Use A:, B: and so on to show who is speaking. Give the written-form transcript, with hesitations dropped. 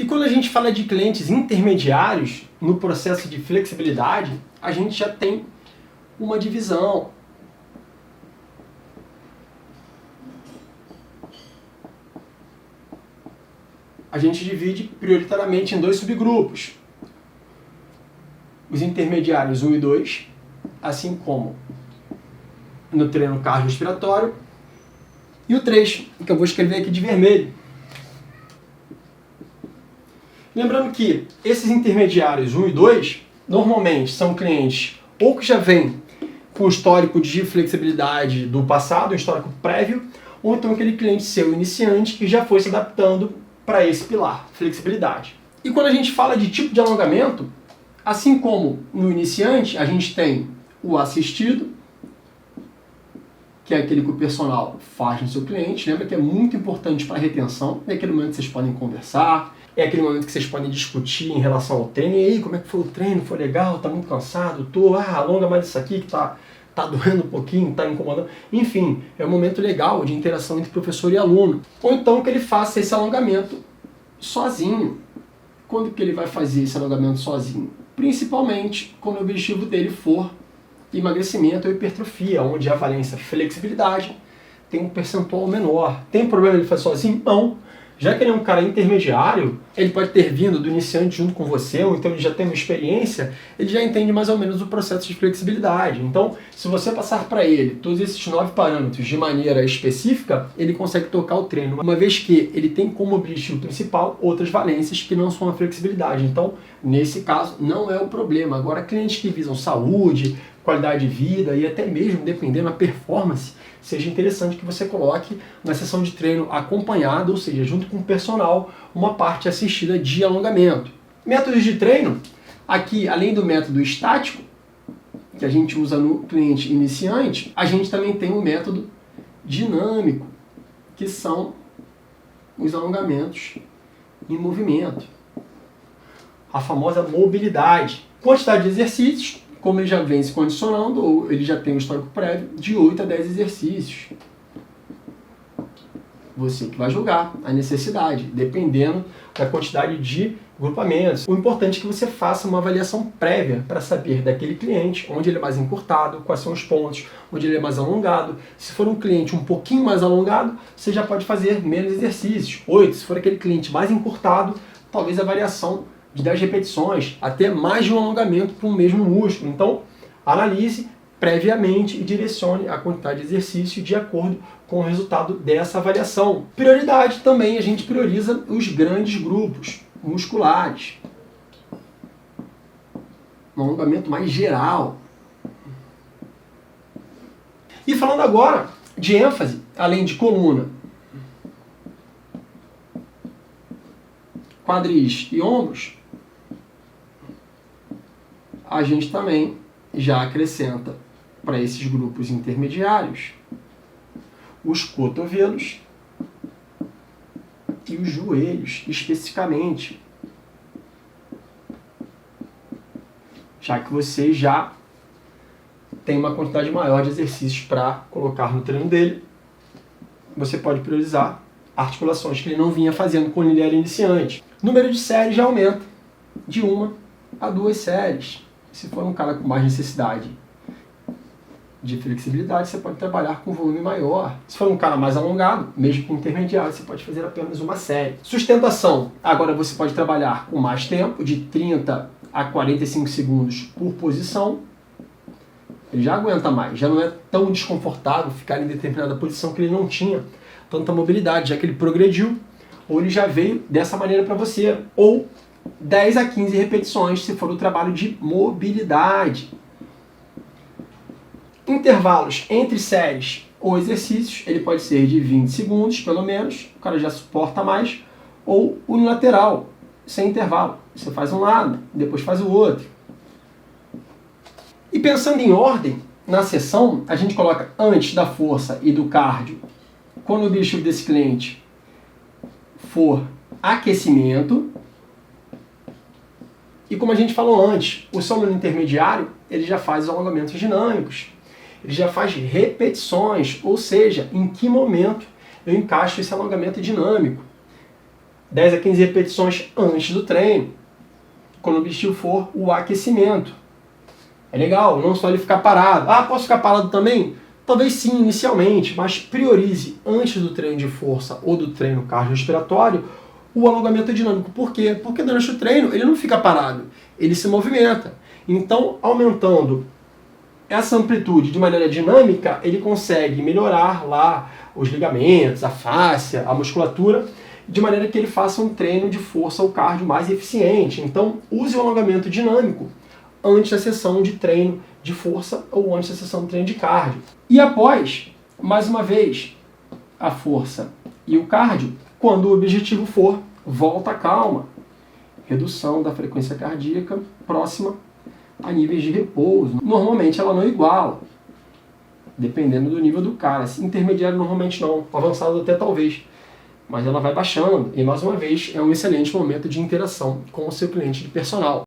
A: E quando a gente fala de clientes intermediários no processo de flexibilidade, a gente já tem uma divisão. A gente divide prioritariamente em dois subgrupos. Os intermediários 1 e 2, assim como no treino cardiorrespiratório. E o 3, que eu vou escrever aqui de vermelho. Lembrando que esses intermediários 1 e 2, normalmente são clientes ou que já vêm com histórico de flexibilidade do passado, um histórico prévio, ou então aquele cliente seu iniciante que já foi se adaptando para esse pilar, flexibilidade. E quando a gente fala de tipo de alongamento, assim como no iniciante, a gente tem o assistido, que é aquele que o personal faz no seu cliente. Lembra que é muito importante para a retenção, é aquele momento que vocês podem conversar, é aquele momento que vocês podem discutir em relação ao treino. E aí, como é que foi o treino? Foi legal? Tá muito cansado? Alonga mais isso aqui que tá doendo um pouquinho, tá incomodando. Enfim, é um momento legal de interação entre professor e aluno. Ou então que ele faça esse alongamento sozinho. Quando que ele vai fazer esse alongamento sozinho? Principalmente quando o objetivo dele for emagrecimento ou hipertrofia, onde a valência flexibilidade tem um percentual menor. Tem problema ele fazer sozinho? Não. Já que ele é um cara intermediário, ele pode ter vindo do iniciante junto com você, ou então ele já tem uma experiência, ele já entende mais ou menos o processo de flexibilidade. Então, se você passar para ele todos esses 9 parâmetros de maneira específica, ele consegue tocar o treino, uma vez que ele tem como objetivo principal outras valências que não são a flexibilidade. Então, nesse caso, não é o problema. Agora, clientes que visam saúde, qualidade de vida e até mesmo, dependendo da performance, seja interessante que você coloque na sessão de treino acompanhado, ou seja, junto com o personal, uma parte assistida de alongamento. Métodos de treino, aqui além do método estático, que a gente usa no cliente iniciante, a gente também tem um método dinâmico, que são os alongamentos em movimento. A famosa mobilidade. Quantidade de exercícios, como ele já vem se condicionando, ou ele já tem um histórico prévio, de 8 a 10 exercícios. Você que vai julgar a necessidade, dependendo da quantidade de grupamentos. O importante é que você faça uma avaliação prévia para saber daquele cliente, onde ele é mais encurtado, quais são os pontos, onde ele é mais alongado. Se for um cliente um pouquinho mais alongado, você já pode fazer menos exercícios. 8, se for aquele cliente mais encurtado, talvez a variação de 10 repetições, até mais de um alongamento para um mesmo músculo. Então, analise previamente e direcione a quantidade de exercício de acordo com o resultado dessa avaliação. Prioridade também, a gente prioriza os grandes grupos musculares. Um alongamento mais geral. E falando agora de ênfase, além de coluna, quadris e ombros, a gente também já acrescenta para esses grupos intermediários os cotovelos e os joelhos, especificamente. Já que você já tem uma quantidade maior de exercícios para colocar no treino dele, você pode priorizar articulações que ele não vinha fazendo quando ele era iniciante. O número de séries já aumenta de 1 a 2 séries. Se for um cara com mais necessidade de flexibilidade, você pode trabalhar com volume maior. Se for um cara mais alongado, mesmo com intermediário, você pode fazer apenas uma série. Sustentação. Agora você pode trabalhar com mais tempo, de 30 a 45 segundos por posição. Ele já aguenta mais, já não é tão desconfortável ficar em determinada posição que ele não tinha tanta mobilidade, já que ele progrediu, ou ele já veio dessa maneira para você. Ou 10 a 15 repetições, se for o trabalho de mobilidade. Intervalos entre séries ou exercícios, ele pode ser de 20 segundos, pelo menos, o cara já suporta mais, ou unilateral, sem intervalo. Você faz um lado, depois faz o outro. E pensando em ordem, na sessão, a gente coloca antes da força e do cardio, quando o objetivo desse cliente for aquecimento. E como a gente falou antes, o seu aluno intermediário, ele já faz os alongamentos dinâmicos, ele já faz repetições, ou seja, em que momento eu encaixo esse alongamento dinâmico. 10 a 15 repetições antes do treino, quando o objetivo for o aquecimento. É legal, não só ele ficar parado. Ah, posso ficar parado também? Talvez sim, inicialmente, mas priorize antes do treino de força ou do treino cardiorrespiratório o alongamento dinâmico. Por quê? Porque durante o treino ele não fica parado, ele se movimenta. Então, aumentando essa amplitude de maneira dinâmica, ele consegue melhorar lá os ligamentos, a fáscia, a musculatura, de maneira que ele faça um treino de força ou cardio mais eficiente. Então, use o alongamento dinâmico antes da sessão de treino de força ou antes da sessão de treino de cardio. E após, mais uma vez, a força e o cardio, quando o objetivo for volta à calma, redução da frequência cardíaca próxima a níveis de repouso. Normalmente ela não iguala, dependendo do nível do cara. Intermediário normalmente não, avançado até talvez, mas ela vai baixando e mais uma vez é um excelente momento de interação com o seu cliente de personal.